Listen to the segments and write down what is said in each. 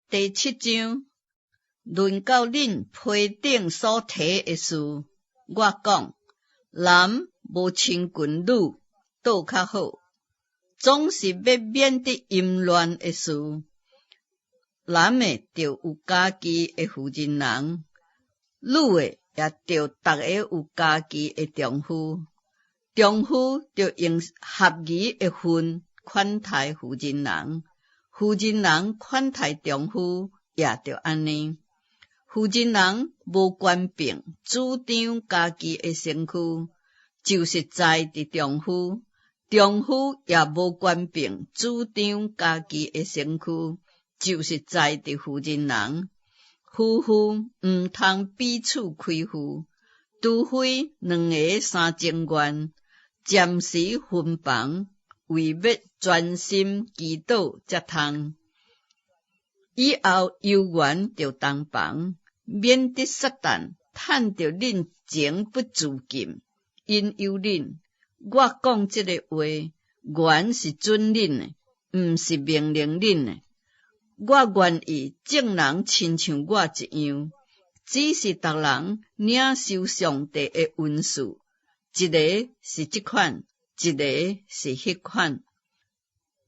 第7章，论到恁批顶所提的事，我讲，男无亲近女，倒较好，总是要免得淫乱的事。男的着有家己的妇人人，女的也着逐个有家己的丈夫。丈夫着用合宜的份款待妇人人，妇人人款待丈夫也着安尼。妇人人无权柄主张家己的身躯，就是在伫丈夫；丈夫也无权柄主张家己的身躯，就是在伫妇人人。夫妇毋通彼此亏负，除非两个三情愿，暂时分房，为要专心祈祷才通。以后有缘着同房，免得撒旦趁着恁情不自禁，引诱恁。我讲这个话，原是准恁的，毋是命令恁的。我愿意众人亲像我一样，只是逐人领受上帝的恩赐，一个是这款，一个是迄款。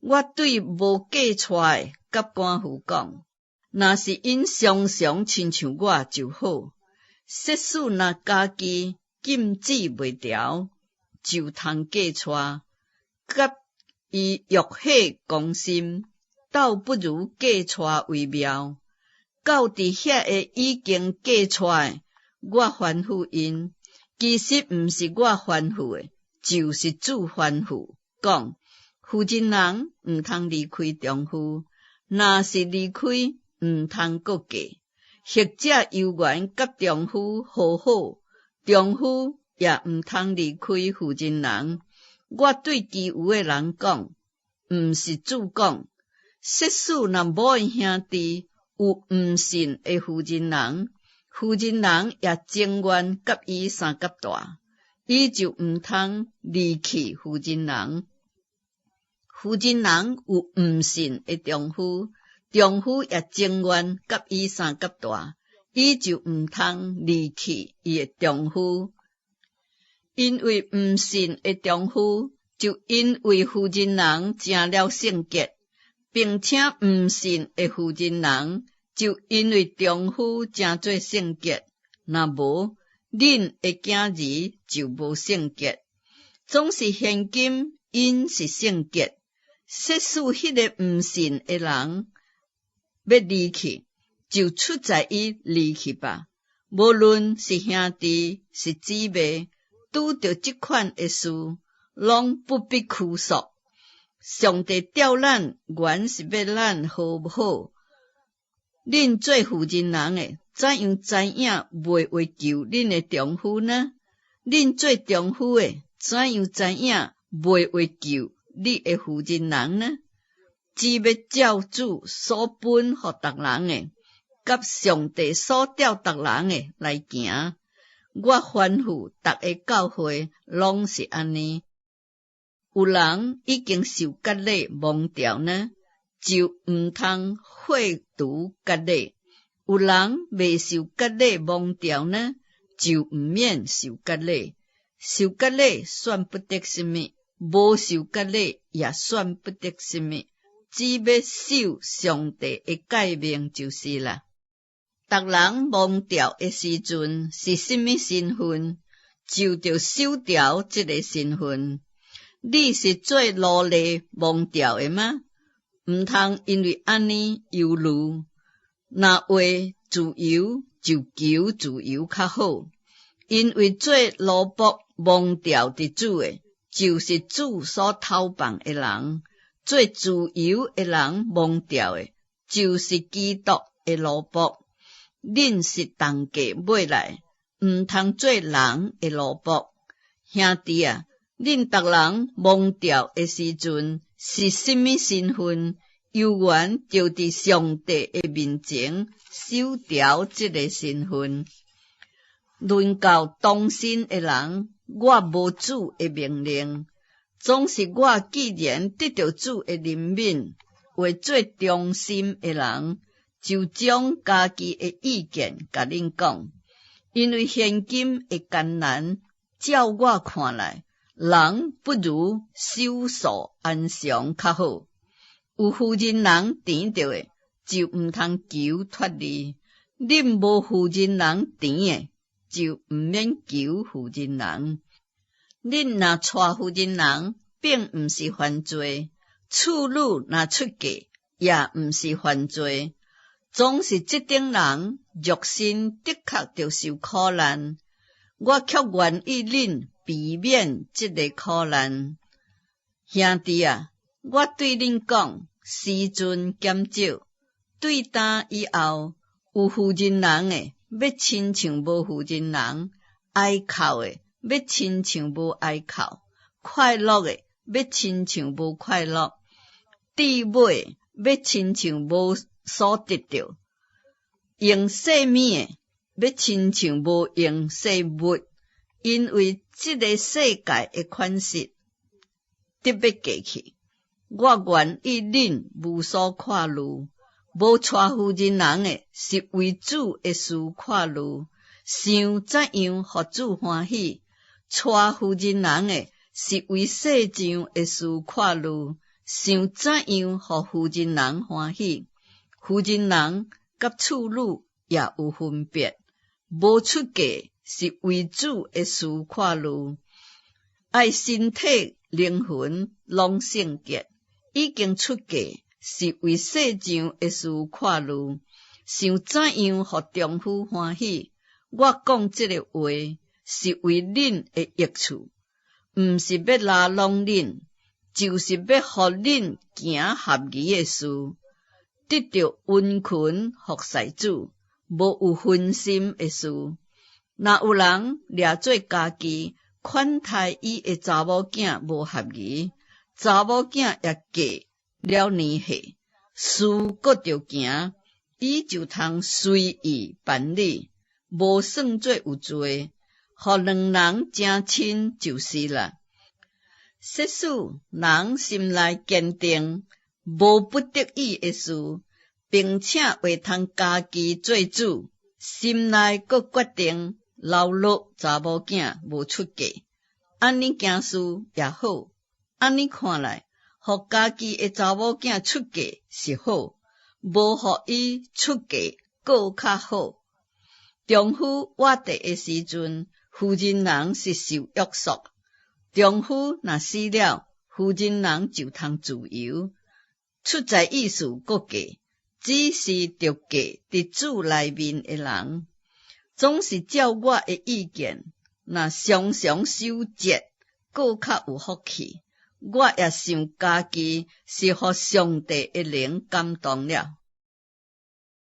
我对无嫁出的甲官夫讲，若是因常常亲像我就好。设使若家己禁止袂调，就通嫁出，甲伊欲火攻心，倒不如嫁出为妙。到伫遐个已经嫁出的，我吩咐因，其实毋是我吩咐的，就是主吩咐，讲妇人人毋通离开丈夫，若是离开，毋通搁嫁，或者有缘甲丈夫和好，丈夫也毋通离开妇人人。我对其余的人讲，毋是主讲。设使若某个兄弟有毋信的妇人人，妇人人也情愿甲伊相甲大，伊就毋通离弃妇人人。妇人人有毋信的丈夫，丈夫也情愿甲伊相甲大，伊就毋通离弃伊的丈夫。因为毋信的丈夫，就因为妇人人成了圣洁，并且毋信的妇人人，就因为丈夫成做圣洁。若无，恁的囝儿就无圣洁。总是现今因是圣洁，设使迄个毋信的人要离去，就出在伊离去吧。无论是兄弟是姊妹，拄着这款的事，拢不必拘束。上帝调咱原是要咱好不好？恁做妇人人的，怎样知影袂会求恁的丈夫呢？恁做丈夫的，怎样知影袂会求你的妇人人呢？只要照主所分互逐人的，甲上帝所调逐人的来行。我吩咐逐个教会拢是安尼。有人已经受割礼蒙掉呢，就毋通废除割礼；有人未受割礼蒙掉呢，就毋免受割礼。受割礼算不得什么，无受割礼也算不得什么，只要守上帝的诫命就是啦。逐人蒙掉的时阵是什么身份，就着守掉这个身份。你是做奴隶蒙掉的吗？毋通因为安尼忧虑。若为自由，就求自由较好。因为做奴仆蒙掉的主的，就是主所投放的人；做自由的人蒙掉的，就是基督的奴仆。恁是同价买来，毋通做人的奴仆。兄弟啊，恁逐人蒙掉的时阵是什么身份？有缘就伫上帝的面前守调这个身份。论到当心的人，我无主的命令，总是我既然得到主的怜悯，为做忠心的人，就将家己的意见甲恁讲，因为现今的艰难，照我看来，人不如守素安详较好。有负责人甜着的，就毋通求脱离；恁无负责人甜的，就毋免求负责人。恁若带负责人，并毋是犯罪；处女若出嫁，也毋是犯罪。总是这等人肉身的确着受苦难，我却愿意恁避免这个苦难。兄弟啊，我对恁讲，时阵减少，对担以后，有负责人的要亲像无负责人，哀哭的要亲像无哀哭，快乐的要亲像无快乐，智慧的要亲像无所得到，用性命的要亲像无用性物，因为这个世界的款式得要过去。我愿意恁无所看虑，无带负责人的是为主的事看虑，想怎样互主欢喜；带负责人的是为世上的事看虑，想怎样互负责人欢喜。负责人甲处女也有分别，无出嫁是为主的事看虑，爱身体灵魂拢圣洁；已经出嫁是为世上的事看虑，想怎样互丈夫欢喜。我讲这个话是为恁的益处，毋是要拉拢恁，就是要互恁行合宜的事，得到温群服侍主，无有分心的事。若有人掠做家己，款待伊的查某囝无合宜，查某囝也嫁了年岁，事搁着行，伊就通随意办理，无算做有罪，互两人真亲就是啦。设使人心内坚定，无不得已的事，并且为通家己做主，心内阁决定留落查某囝无出嫁，安尼行事也好。安尼看来，互家己的查某囝出嫁是好，无互伊出嫁阁较好。丈夫活地的时阵，负责人是受约束；丈夫若死了，负责人就通自由。出在意思阁嫁，只是着嫁伫主内面的人，总是照我的意见，若常常守节，阁较有福气。我也想家己是互上帝的灵感动了。